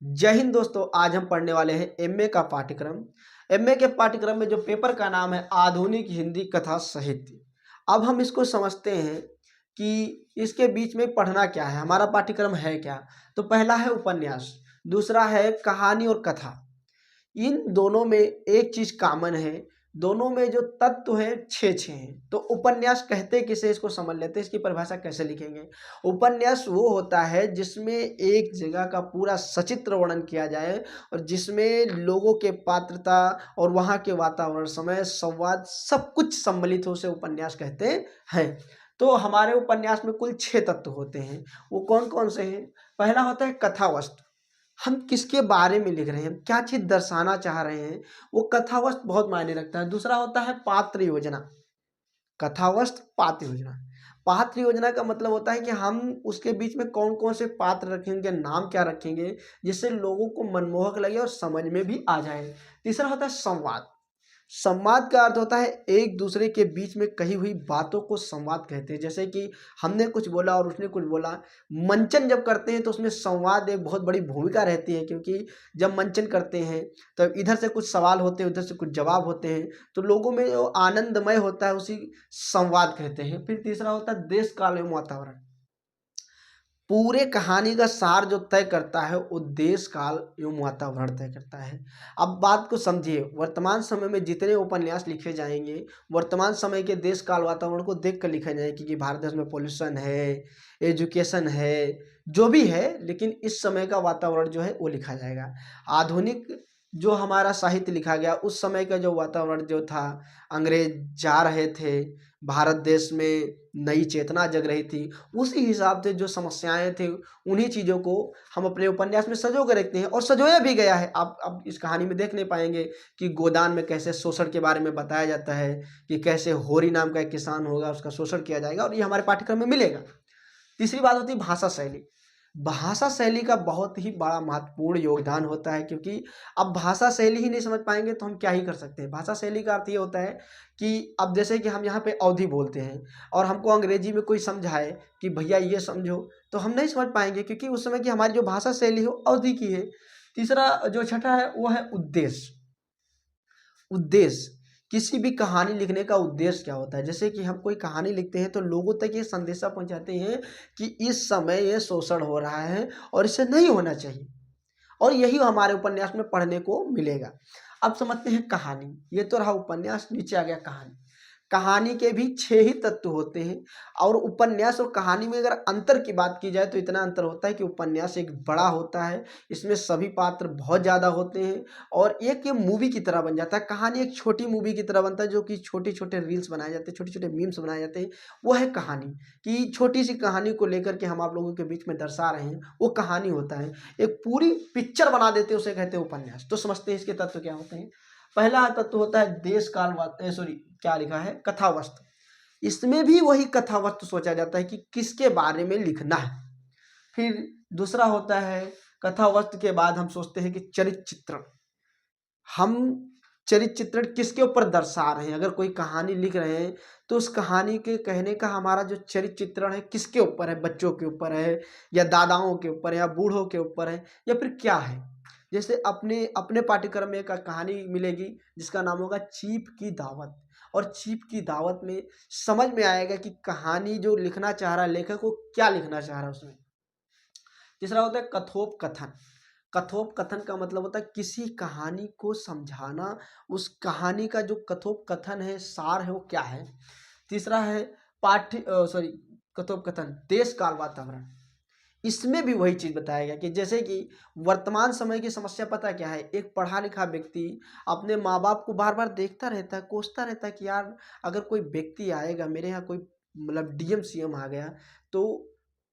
जय हिंद दोस्तों। आज हम पढ़ने वाले हैं एमए का पाठ्यक्रम। एमए के पाठ्यक्रम में जो पेपर का नाम है आधुनिक हिंदी कथा साहित्य। अब हम इसको समझते हैं कि इसके बीच में पढ़ना क्या है, हमारा पाठ्यक्रम है क्या। तो पहला है उपन्यास, दूसरा है कहानी और कथा। इन दोनों में एक चीज कॉमन है, दोनों में जो तत्व है छः छः हैं। तो उपन्यास कहते किसे, इसको समझ लेते हैं, इसकी परिभाषा कैसे लिखेंगे। उपन्यास वो होता है जिसमें एक जगह का पूरा सचित्र वर्णन किया जाए और जिसमें लोगों के पात्रता और वहाँ के वातावरण, समय, संवाद सब कुछ सम्मिलित हो, उसे उपन्यास कहते हैं। तो हमारे उपन्यास में कुल 6 तत्व होते हैं। वो कौन कौन से हैं? पहला होता है कथा वस्तु, हम किसके बारे में लिख रहे हैं, क्या चीज दर्शाना चाह रहे हैं, वो कथावस्तु बहुत मायने रखता है। दूसरा होता है पात्र योजना, कथावस्तु पात्र योजना। पात्र योजना का मतलब होता है कि हम उसके बीच में कौन कौन से पात्र रखेंगे, नाम क्या रखेंगे, जिससे लोगों को मनमोहक लगे और समझ में भी आ जाए। तीसरा होता है संवाद। संवाद का अर्थ होता है एक दूसरे के बीच में कही हुई बातों को संवाद कहते हैं। जैसे कि हमने कुछ बोला और उसने कुछ बोला। मंचन जब करते हैं तो उसमें संवाद एक बहुत बड़ी भूमिका रहती है, क्योंकि जब मंचन करते हैं तो इधर से कुछ सवाल होते हैं, उधर से कुछ जवाब होते हैं, तो लोगों में जो आनंदमय होता है उसी संवाद कहते हैं। फिर तीसरा होता है देश काल एवं वातावरण। पूरे कहानी का सार जो तय करता है वो देश काल एवं वातावरण तय करता है। अब बात को समझिए, वर्तमान समय में जितने उपन्यास लिखे जाएंगे वर्तमान समय के देश काल वातावरण को देख कर लिखे जाएंगे कि भारत देश में पॉल्यूशन है, एजुकेशन है, जो भी है, लेकिन इस समय का वातावरण जो है वो लिखा जाएगा। आधुनिक जो हमारा साहित्य लिखा गया उस समय का जो वातावरण जो था, अंग्रेज जा रहे थे, भारत देश में नई चेतना जग रही थी, उसी हिसाब से जो समस्याएं थी उन्हीं चीज़ों को हम अपने उपन्यास में संजो कर रखते हैं और संजोया भी गया है। आप अब इस कहानी में देख नहीं पाएंगे कि गोदान में कैसे शोषण के बारे में बताया जाता है कि कैसे होरी नाम का एक किसान होगा, उसका शोषण किया जाएगा, और ये हमारे पाठ्यक्रम में मिलेगा। तीसरी बात होती है भाषा शैली। भाषा शैली का बहुत ही बड़ा महत्वपूर्ण योगदान होता है, क्योंकि अब भाषा शैली ही नहीं समझ पाएंगे तो हम क्या ही कर सकते हैं। भाषा शैली का अर्थ ये होता है कि अब जैसे कि हम यहाँ पे अवधि बोलते हैं और हमको अंग्रेजी में कोई समझाए कि भैया ये समझो, तो हम नहीं समझ पाएंगे, क्योंकि उस समय की हमारी जो भाषा शैली हो अवधि की है। तीसरा जो छठा है वो है उद्देश्य। उद्देश्य, किसी भी कहानी लिखने का उद्देश्य क्या होता है। जैसे कि हम कोई कहानी लिखते हैं तो लोगों तक ये संदेशा पहुंचाते हैं कि इस समय ये शोषण हो रहा है और इसे नहीं होना चाहिए, और यही हमारे उपन्यास में पढ़ने को मिलेगा। अब समझते हैं कहानी। ये तो रहा उपन्यास, नीचे आ गया कहानी। कहानी के भी 6 ही तत्व होते हैं, और उपन्यास और कहानी में अगर अंतर की बात की जाए तो इतना अंतर होता है कि उपन्यास एक बड़ा होता है, इसमें सभी पात्र बहुत ज़्यादा होते हैं और एक ये मूवी की तरह बन जाता है। कहानी एक छोटी मूवी की तरह बनता है, जो कि छोटे छोटे रील्स बनाए जाते हैं, छोटे छोटे मीम्स बनाए जाते हैं। वो है कहानी, कि छोटी सी कहानी को लेकर के हम आप लोगों के बीच में दर्शा रहे हैं, वो कहानी होता है। एक पूरी पिक्चर बना देते हैं, उसे कहते हैं उपन्यास। तो समझते हैं इसके तत्व क्या होते हैं। पहला तत्व होता है देश काल सॉरी क्या लिखा है, कथा वस्तु। इसमें भी वही कथा वस्तु सोचा जाता है कि किसके बारे में लिखना है। फिर दूसरा होता है कथा वस्तु के बाद हम सोचते हैं कि चरित्र चित्रण। हम चरित्र चित्रण किसके ऊपर दर्शा रहे हैं। अगर कोई कहानी लिख रहे हैं तो उस कहानी के कहने का हमारा जो चरित्र चित्रण है किसके ऊपर है, बच्चों के ऊपर है या दादाओं के ऊपर है या बूढ़ों के ऊपर है, या फिर क्या है। जैसे अपने अपने पाठ्यक्रम में एक कहानी मिलेगी जिसका नाम होगा चीप की दावत, और चीप की दावत में समझ में आएगा कि कहानी जो लिखना चाह रहा है लेखक, वो क्या लिखना चाह रहा है उसमें। तीसरा होता है कथोपकथन। कथोपकथन का मतलब होता है किसी कहानी को समझाना, उस कहानी का जो कथोपकथन है, सार है, वो क्या है। तीसरा है कथोपकथन देश काल वातावरण। इसमें भी वही चीज बताया गया कि जैसे कि वर्तमान समय की समस्या पता क्या है। एक पढ़ा लिखा व्यक्ति अपने माँ बाप को बार बार देखता रहता है, कोसता रहता है कि यार अगर कोई व्यक्ति आएगा मेरे यहाँ, कोई मतलब डीएम सीएम आ गया तो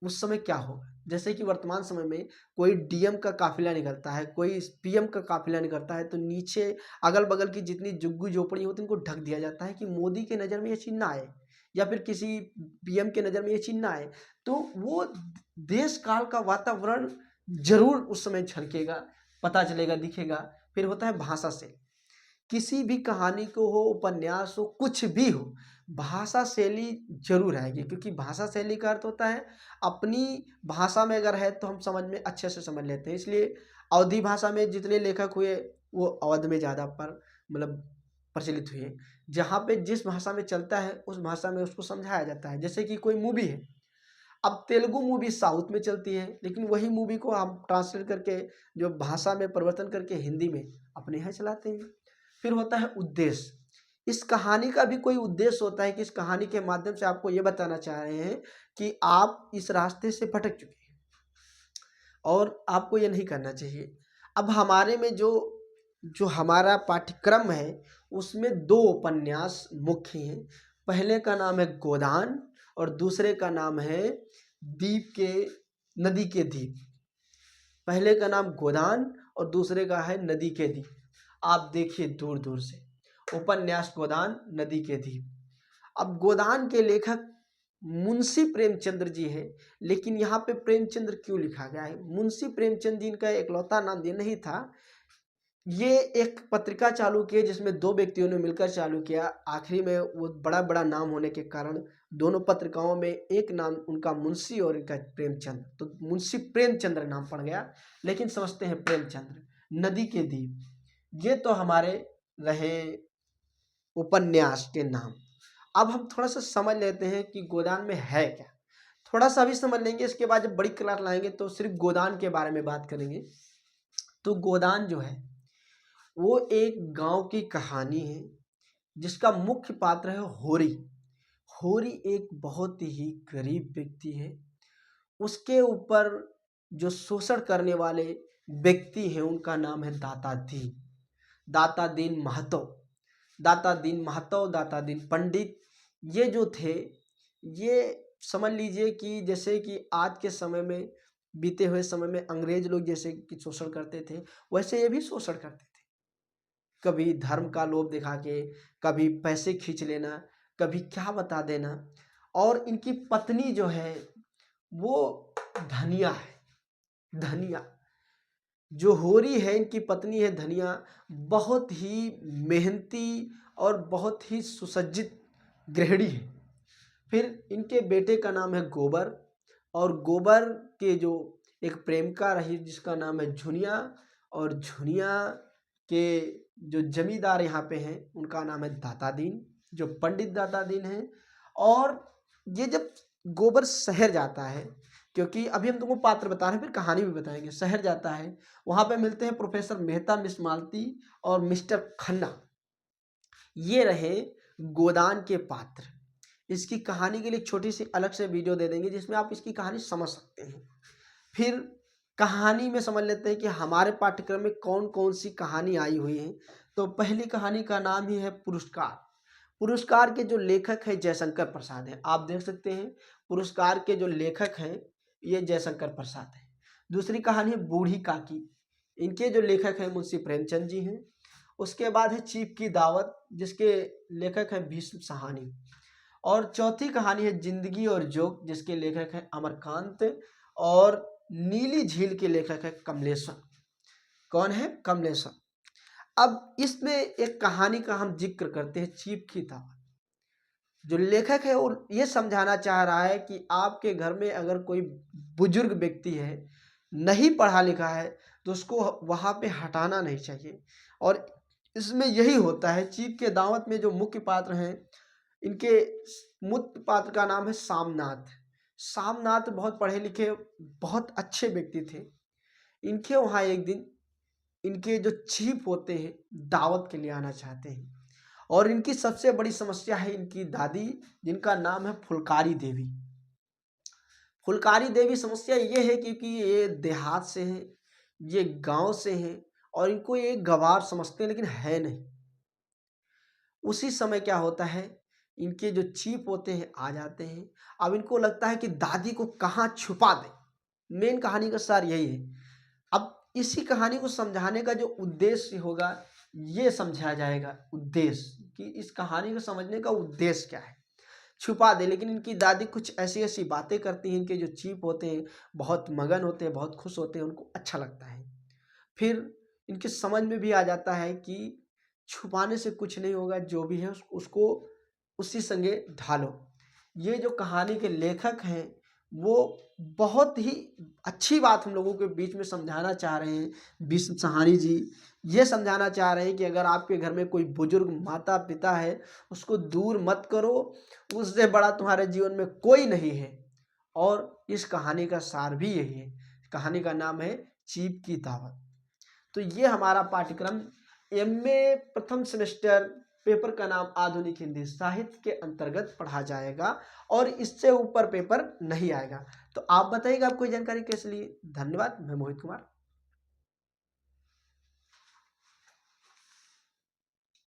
उस समय क्या होगा। जैसे कि वर्तमान समय में कोई डीएम का काफिला निकलता है, कोई पीएम का काफिला निकलता है, तो नीचे अगल बगल की जितनी झुग्गी झोपड़ी होती है उनको ढक दिया जाता है कि मोदी के नज़र में ये चीज ना आए, या फिर किसी पीएम के नज़र में ये चीज ना आए। तो वो देश काल का वातावरण जरूर उस समय झलकेगा, पता चलेगा, दिखेगा। फिर होता है भाषा से। किसी भी कहानी को हो, उपन्यास हो, कुछ भी हो, भाषा शैली जरूर आएगी, क्योंकि भाषा शैली का अर्थ होता है अपनी भाषा में अगर है तो हम समझ में अच्छे से समझ लेते हैं। इसलिए अवधी भाषा में जितने लेखक हुए वो अवध में ज़्यादा पर मतलब प्रचलित हुए। जहाँ पे जिस भाषा में चलता है उस भाषा में उसको समझाया जाता है। जैसे कि कोई मूवी है, अब तेलुगु मूवी साउथ में चलती है, लेकिन वही मूवी को हम ट्रांसलेट करके जो भाषा में परिवर्तन करके हिंदी में अपने यहाँ चलाते हैं। फिर होता है उद्देश्य। इस कहानी का भी कोई उद्देश्य होता है कि इस कहानी के माध्यम से आपको ये बताना चाह रहे हैं कि आप इस रास्ते से भटक चुके हैं और आपको ये नहीं करना चाहिए। अब हमारे में जो जो हमारा पाठ्यक्रम है उसमें दो उपन्यास मुख्य हैं। पहले का नाम है गोदान और दूसरे का नाम है द्वीप के नदी के द्वीप। पहले का नाम गोदान और दूसरे का है नदी के द्वीप। आप देखिए दूर दूर से उपन्यास गोदान नदी के द्वीप। अब गोदान के लेखक मुंशी प्रेमचंद्र जी हैं, लेकिन यहाँ पे प्रेमचंद्र क्यों लिखा गया है? मुंशी प्रेमचंद जी का इकलौता नाम ये नहीं था। ये एक पत्रिका चालू की जिसमें दो व्यक्तियों ने मिलकर चालू किया। आखिरी में वो बड़ा बड़ा नाम होने के कारण दोनों पत्रिकाओं में एक नाम उनका मुंशी और इनका प्रेमचंद, तो मुंशी प्रेमचंद्र नाम पड़ गया, लेकिन समझते हैं प्रेमचंद्र। नदी के द्वीप, ये तो हमारे रहे उपन्यास के नाम। अब हम थोड़ा सा समझ लेते हैं कि गोदान में है क्या। थोड़ा सा भी समझ लेंगे, इसके बाद जब बड़ी क्लास लाएंगे तो सिर्फ गोदान के बारे में बात करेंगे। तो गोदान जो है वो एक गांव की कहानी है जिसका मुख्य पात्र है होरी। होरी एक बहुत ही गरीब व्यक्ति है। उसके ऊपर जो शोषण करने वाले व्यक्ति हैं उनका नाम है दाता दीन, दाता दीन महतो। दाता दीन महतो, दाता दीन पंडित, ये जो थे, ये समझ लीजिए कि जैसे कि आज के समय में, बीते हुए समय में अंग्रेज लोग जैसे कि शोषण करते थे, वैसे ये भी शोषण करते थे। कभी धर्म का लोभ दिखा के, कभी पैसे खींच लेना, कभी क्या बता देना। और इनकी पत्नी जो है वो धनिया है। धनिया जो होरी है, इनकी पत्नी है धनिया, बहुत ही मेहनती और बहुत ही सुसज्जित गृहिणी है। फिर इनके बेटे का नाम है गोबर, और गोबर के जो एक प्रेमिका रही जिसका नाम है झुनिया, और झुनिया के जो जमींदार यहाँ पे हैं उनका नाम है दाता दीन, जो पंडित दाता दीन है। और ये जब गोबर शहर जाता है, क्योंकि अभी हम तुमको पात्र बता रहे हैं फिर कहानी भी बताएंगे, शहर जाता है, वहाँ पे मिलते हैं प्रोफेसर मेहता, मिस मालती और मिस्टर खन्ना। ये रहे गोदान के पात्र। इसकी कहानी के लिए छोटी सी अलग से वीडियो दे देंगे जिसमें आप इसकी कहानी समझ सकते हैं। फिर कहानी में समझ लेते हैं कि हमारे पाठ्यक्रम में कौन कौन सी कहानी आई हुई है। तो पहली कहानी का नाम ही है पुरस्कार। पुरस्कार के जो लेखक है जयशंकर प्रसाद हैं। आप देख सकते हैं पुरस्कार के जो लेखक हैं ये जयशंकर प्रसाद हैं। दूसरी कहानी है बूढ़ी काकी, इनके जो लेखक हैं मुंशी प्रेमचंद जी हैं। उसके बाद है चीफ की दावत, जिसके लेखक हैं भीष्म साहनी। और चौथी कहानी है जिंदगी और जोक, जिसके लेखक हैं अमरकांत। और नीली झील के लेखक है कमलेश्वर। कौन है? कमलेश्वर। अब इसमें एक कहानी का हम जिक्र करते हैं, चीफ की दावत। जो लेखक है वो ये समझाना चाह रहा है कि आपके घर में अगर कोई बुजुर्ग व्यक्ति है, नहीं पढ़ा लिखा है, तो उसको वहाँ पे हटाना नहीं चाहिए। और इसमें यही होता है। चीफ के दावत में जो मुख्य पात्र हैं, इनके मुख्य पात्र का नाम है सामनाथ। सामनाथ बहुत पढ़े लिखे, बहुत अच्छे व्यक्ति थे। इनके वहाँ एक दिन इनके जो चीफ होते हैं दावत के लिए आना चाहते हैं, और इनकी सबसे बड़ी समस्या है इनकी दादी, जिनका नाम है फुलकारी देवी। फुलकारी देवी समस्या ये है क्योंकि ये देहात से हैं, ये गांव से हैं, और इनको ये गंवार समझते हैं लेकिन है नहीं। उसी समय क्या होता है, इनके जो चीफ होते हैं आ जाते हैं। अब इनको लगता है कि दादी को कहाँ छुपा दें। मेन कहानी का सार यही है। अब इसी कहानी को समझाने का जो उद्देश्य होगा ये समझाया जाएगा। उद्देश्य कि इस कहानी को समझने का उद्देश्य क्या है, छुपा दे। लेकिन इनकी दादी कुछ ऐसी ऐसी बातें करती हैं, इनके जो चीफ होते हैं बहुत मगन होते हैं, बहुत खुश होते हैं, उनको अच्छा लगता है। फिर इनके समझ में भी आ जाता है कि छुपाने से कुछ नहीं होगा, जो भी है उसको उसी संगे ढालो। ये जो कहानी के लेखक हैं वो बहुत ही अच्छी बात हम लोगों के बीच में समझाना चाह रहे हैं। विश्व सहानी जी ये समझाना चाह रहे हैं कि अगर आपके घर में कोई बुजुर्ग माता पिता है, उसको दूर मत करो, उससे बड़ा तुम्हारे जीवन में कोई नहीं है। और इस कहानी का सार भी यही है। कहानी का नाम है चीप की दावत। तो ये हमारा पाठ्यक्रम एमए प्रथम सेमेस्टर, पेपर का नाम आधुनिक हिंदी साहित्य के अंतर्गत पढ़ा जाएगा और इससे ऊपर पेपर नहीं आएगा। तो आप बताइएगा, आपको जानकारी कैसे लिए। धन्यवाद। मैं मोहित कुमार।